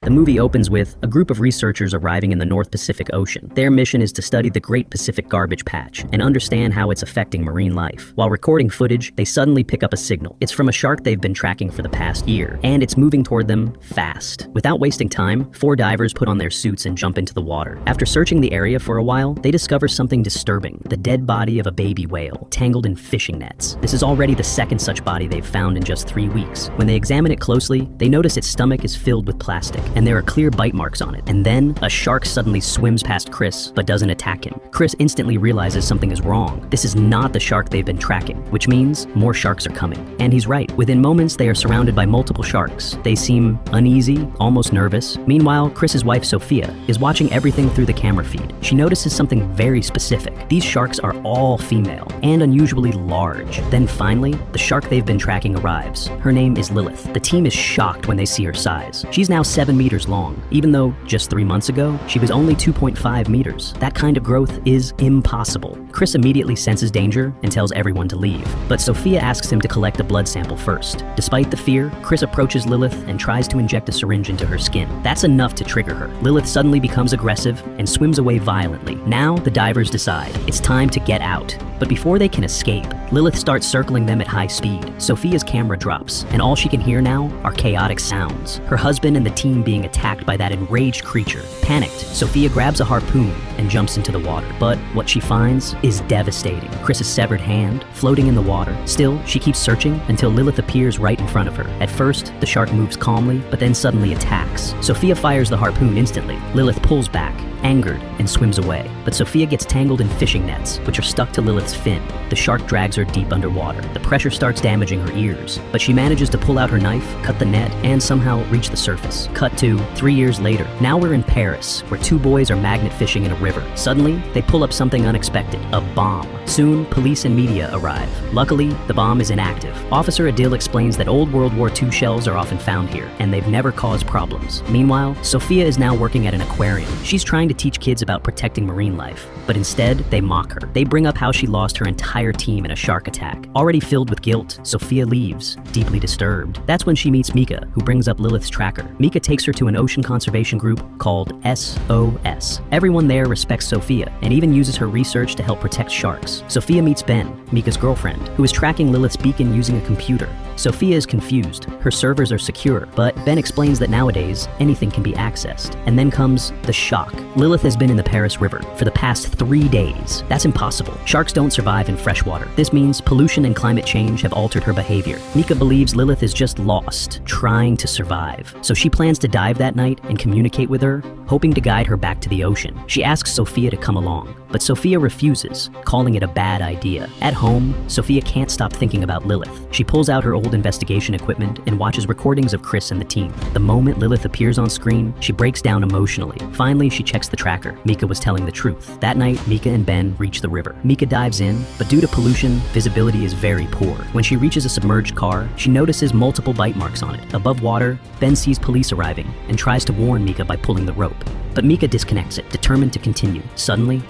The movie opens with a group of researchers arriving in the North Pacific Ocean. Their mission is to study the Great Pacific Garbage Patch and understand how it's affecting marine life. While recording footage, they suddenly pick up a signal. It's from a shark they've been tracking for the past year, and it's moving toward them fast. Without wasting time, 4 divers put on their suits and jump into the water. After searching the area for a while, they discover something disturbing: the dead body of a baby whale, tangled in fishing nets. This is already the second such body they've found in just 3 weeks. When they examine it closely, they notice its stomach is filled with plastic, and there are clear bite marks on it. And then, a shark suddenly swims past Chris, but doesn't attack him. Chris instantly realizes something is wrong. This is not the shark they've been tracking, which means more sharks are coming. And he's right. Within moments, they are surrounded by multiple sharks. They seem uneasy, almost nervous. Meanwhile, Chris's wife, Sophia, is watching everything through the camera feed. She notices something very specific. These sharks are all female and unusually large. Then finally, the shark they've been tracking arrives. Her name is Lilith. The team is shocked when they see her size. She's now 7 meters long, even though just 3 months ago, she was only 2.5 meters. That kind of growth is impossible. Chris immediately senses danger and tells everyone to leave, but Sophia asks him to collect a blood sample first. Despite the fear, Chris approaches Lilith and tries to inject a syringe into her skin. That's enough to trigger her. Lilith suddenly becomes aggressive and swims away violently. Now, the divers decide it's time to get out. But before they can escape, Lilith starts circling them at high speed. Sophia's camera drops, and all she can hear now are chaotic sounds. Her husband and the team being attacked by that enraged creature. Panicked, Sophia grabs a harpoon and jumps into the water. But what she finds is devastating. Chris's severed hand, floating in the water. Still, she keeps searching until Lilith appears right in front of her. At first, the shark moves calmly, but then suddenly attacks. Sophia fires the harpoon instantly. Lilith pulls back, angered, and swims away. But Sophia gets tangled in fishing nets, which are stuck to Lilith's fin. The shark drags her deep underwater. The pressure starts damaging her ears, but she manages to pull out her knife, cut the net, and somehow reach the surface. Cut to 3 years later. Now we're in Paris, where 2 boys are magnet fishing in a river. Suddenly, they pull up something unexpected: a bomb. Soon, police and media arrive. Luckily, the bomb is inactive. Officer Adil explains that old World War II shells are often found here, and they've never caused problems. Meanwhile, Sophia is now working at an aquarium. She's trying to teach kids about protecting marine life, but instead, they mock her. They bring up how she lost her entire team in a shark attack. Already filled with guilt, Sophia leaves, deeply disturbed. That's when she meets Mika, who brings up Lilith's tracker. Mika takes her to an ocean conservation group called SOS. Everyone there respects Sophia, and even uses her research to help protect sharks. Sophia meets Ben, Mika's girlfriend, who is tracking Lilith's beacon using a computer. Sophia is confused. Her servers are secure, but Ben explains that nowadays, anything can be accessed. And then comes the shock. Lilith has been in the Paris River for the past 3 days. That's impossible. Sharks don't survive in fresh water. This means pollution and climate change have altered her behavior. Mika believes Lilith is just lost, trying to survive. So she plans to dive that night and communicate with her, hoping to guide her back to the ocean. She asks Sophia to come along, but Sophia refuses, calling it a bad idea. At home, Sophia can't stop thinking about Lilith. She pulls out her old investigation equipment and watches recordings of Chris and the team. The moment Lilith appears on screen, she breaks down emotionally. Finally, she checks the tracker. Mika was telling the truth. That night, Mika and Ben reach the river. Mika dives in, but due to pollution, visibility is very poor. When she reaches a submerged car, she notices multiple bite marks on it. Above water, Ben sees police arriving and tries to warn Mika by pulling the rope. But Mika disconnects it, determined to continue. Suddenly,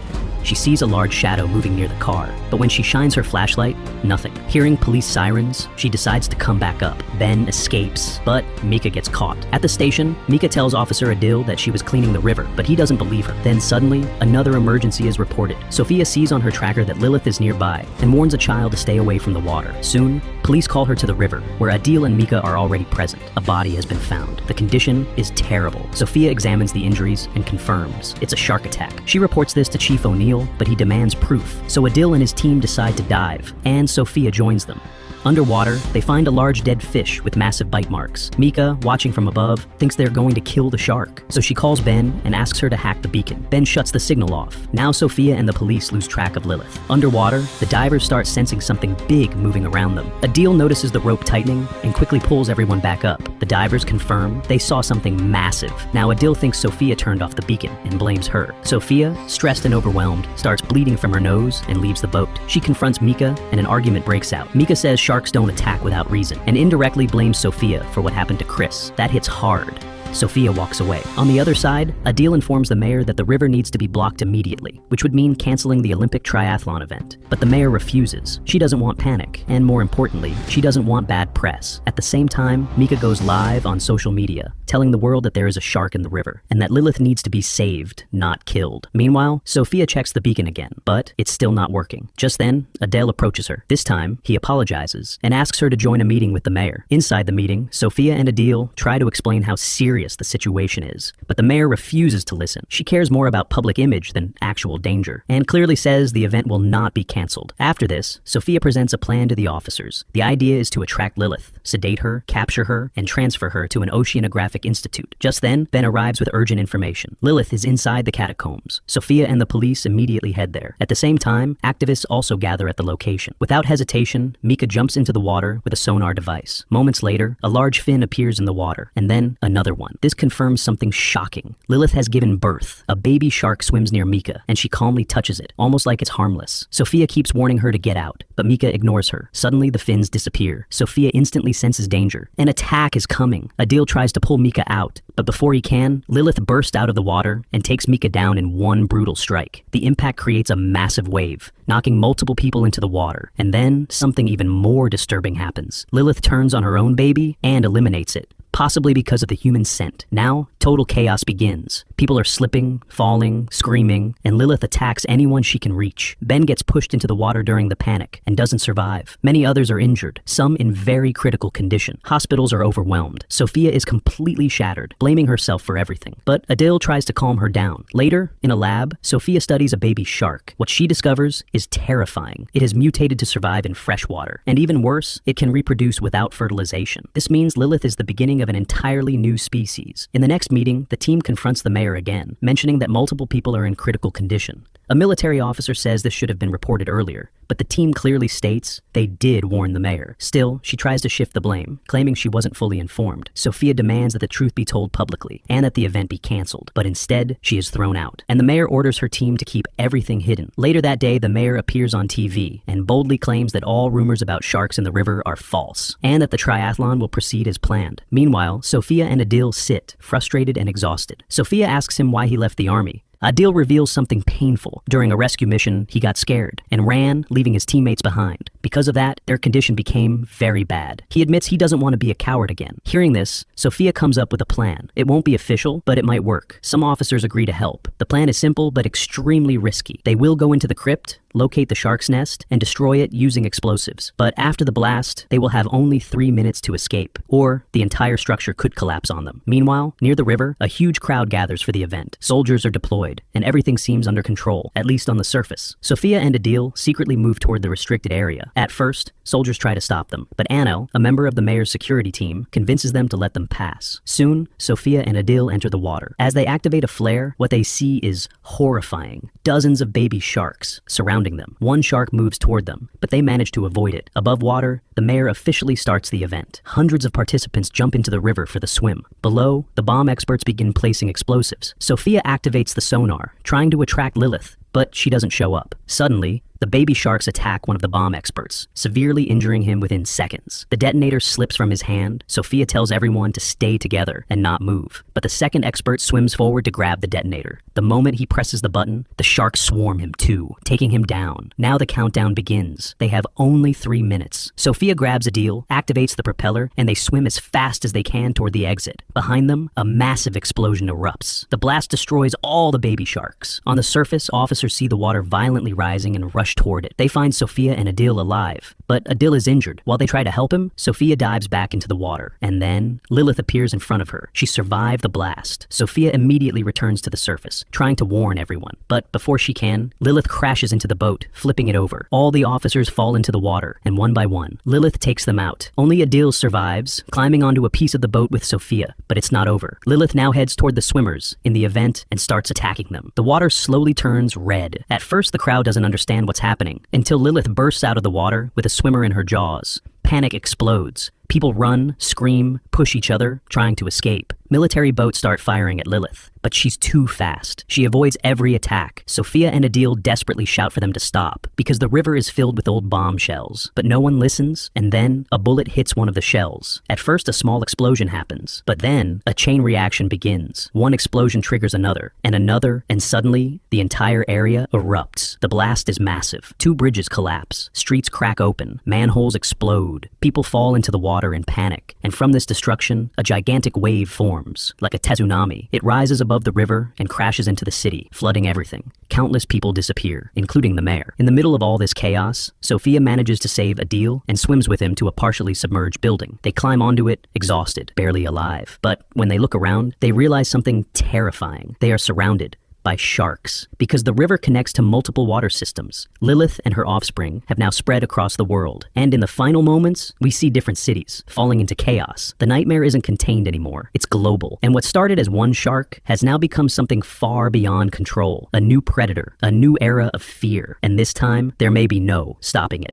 she sees a large shadow moving near the car, but when she shines her flashlight, nothing. Hearing police sirens, she decides to come back up. Ben escapes, but Mika gets caught. At the station, Mika tells Officer Adil that she was cleaning the river, but he doesn't believe her. Then suddenly, another emergency is reported. Sophia sees on her tracker that Lilith is nearby and warns a child to stay away from the water. Soon, police call her to the river, where Adil and Mika are already present. A body has been found. The condition is terrible. Sophia examines the injuries and confirms it's a shark attack. She reports this to Chief O'Neill, but he demands proof. So Adil and his team decide to dive, and Sophia joins them. Underwater, they find a large dead fish with massive bite marks. Mika, watching from above, thinks they're going to kill the shark. So she calls Ben and asks her to hack the beacon. Ben shuts the signal off. Now Sophia and the police lose track of Lilith. Underwater, the divers start sensing something big moving around them. Adil notices the rope tightening and quickly pulls everyone back up. The divers confirm they saw something massive. Now Adil thinks Sophia turned off the beacon and blames her. Sophia, stressed and overwhelmed, starts bleeding from her nose and leaves the boat. She confronts Mika and an argument breaks out. Mika says sharks don't attack without reason and indirectly blames Sophia for what happened to Chris. That hits hard. Sophia walks away. On the other side, Adil informs the mayor that the river needs to be blocked immediately, which would mean canceling the Olympic triathlon event. But the mayor refuses. She doesn't want panic, and more importantly, she doesn't want bad press. At the same time, Mika goes live on social media, telling the world that there is a shark in the river, and that Lilith needs to be saved, not killed. Meanwhile, Sophia checks the beacon again, but it's still not working. Just then, Adele approaches her. This time, he apologizes and asks her to join a meeting with the mayor. Inside the meeting, Sophia and Adil try to explain how serious the situation is, but the mayor refuses to listen. She cares more about public image than actual danger, and clearly says the event will not be canceled. After this, Sophia presents a plan to the officers. The idea is to attract Lilith, sedate her, capture her, and transfer her to an oceanographic institute. Just then, Ben arrives with urgent information. Lilith is inside the catacombs. Sophia and the police immediately head there. At the same time, activists also gather at the location. Without hesitation, Mika jumps into the water with a sonar device. Moments later, a large fin appears in the water, and then another one. This confirms something shocking. Lilith has given birth. A baby shark swims near Mika, and she calmly touches it, almost like it's harmless. Sophia keeps warning her to get out, but Mika ignores her. Suddenly, the fins disappear. Sophia instantly senses danger. An attack is coming. Adil tries to pull Mika out, but before he can, Lilith bursts out of the water and takes Mika down in one brutal strike. The impact creates a massive wave, knocking multiple people into the water. And then, something even more disturbing happens. Lilith turns on her own baby and eliminates it, possibly because of the human scent. Now, total chaos begins. People are slipping, falling, screaming, and Lilith attacks anyone she can reach. Ben gets pushed into the water during the panic and doesn't survive. Many others are injured, some in very critical condition. Hospitals are overwhelmed. Sophia is completely shattered, blaming herself for everything. But Adil tries to calm her down. Later, in a lab, Sophia studies a baby shark. What she discovers is terrifying. It has mutated to survive in fresh water, and even worse, it can reproduce without fertilization. This means Lilith is the beginning of an entirely new species. In the next meeting, the team confronts the mayor again, mentioning that multiple people are in critical condition. A military officer says this should have been reported earlier, but the team clearly states they did warn the mayor. Still, she tries to shift the blame, claiming she wasn't fully informed. Sophia demands that the truth be told publicly and that the event be canceled, but instead, she is thrown out, and the mayor orders her team to keep everything hidden. Later that day, the mayor appears on TV and boldly claims that all rumors about sharks in the river are false, and that the triathlon will proceed as planned. Meanwhile, Sophia and Adil sit, frustrated and exhausted. Sophia asks him why he left the army. Adil reveals something painful. During a rescue mission, he got scared and ran, leaving his teammates behind. Because of that, their condition became very bad. He admits he doesn't want to be a coward again. Hearing this, Sophia comes up with a plan. It won't be official, but it might work. Some officers agree to help. The plan is simple but extremely risky. They will go into the crypt, locate the shark's nest, and destroy it using explosives. But after the blast, they will have only 3 minutes to escape, or the entire structure could collapse on them. Meanwhile, near the river, a huge crowd gathers for the event. Soldiers are deployed, and everything seems under control, at least on the surface. Sophia and Adil secretly move toward the restricted area. At first, soldiers try to stop them, but Anel, a member of the mayor's security team, convinces them to let them pass. Soon, Sophia and Adil enter the water. As they activate a flare, what they see is horrifying. Dozens of baby sharks surrounding them. One shark moves toward them, but they manage to avoid it. Above water, the mayor officially starts the event. Hundreds of participants jump into the river for the swim. Below, the bomb experts begin placing explosives. Sophia activates the sonar, trying to attract Lilith, but she doesn't show up. Suddenly, the baby sharks attack one of the bomb experts, severely injuring him within seconds. The detonator slips from his hand. Sophia tells everyone to stay together and not move. But the second expert swims forward to grab the detonator. The moment he presses the button, the sharks swarm him too, taking him down. Now the countdown begins. They have only 3 minutes. Sophia grabs Adil, activates the propeller, and they swim as fast as they can toward the exit. Behind them, a massive explosion erupts. The blast destroys all the baby sharks. On the surface, officers see the water violently rising and rush toward it. They find Sophia and Adil alive, but Adil is injured. While they try to help him, Sophia dives back into the water, and then Lilith appears in front of her. She survived the blast. Sophia immediately returns to the surface, trying to warn everyone. But before she can, Lilith crashes into the boat, flipping it over. All the officers fall into the water, and one by one, Lilith takes them out. Only Adil survives, climbing onto a piece of the boat with Sophia, but it's not over. Lilith now heads toward the swimmers in the event and starts attacking them. The water slowly turns red. At first, the crowd doesn't understand what's happening, until Lilith bursts out of the water with a swimmer in her jaws. Panic explodes. People run, scream, push each other, trying to escape. Military boats start firing at Lilith, but she's too fast. She avoids every attack. Sophia and Adil desperately shout for them to stop, because the river is filled with old bombshells. But no one listens, and then a bullet hits one of the shells. At first, a small explosion happens, but then a chain reaction begins. One explosion triggers another, and suddenly, the entire area erupts. The blast is massive. 2 bridges collapse. Streets crack open. Manholes explode. People fall into the water in panic. And from this destruction, a gigantic wave forms, like a tsunami. It rises above the river and crashes into the city, flooding everything. Countless people disappear, including the mayor. In the middle of all this chaos, Sophia manages to save Adil and swims with him to a partially submerged building. They climb onto it, exhausted, barely alive. But when they look around, they realize something terrifying. They are surrounded by sharks, because the river connects to multiple water systems. Lilith and her offspring have now spread across the world, and in the final moments, we see different cities falling into chaos. The nightmare isn't contained anymore, it's global, and what started as one shark has now become something far beyond control. A new predator, a new era of fear, and this time, there may be no stopping it.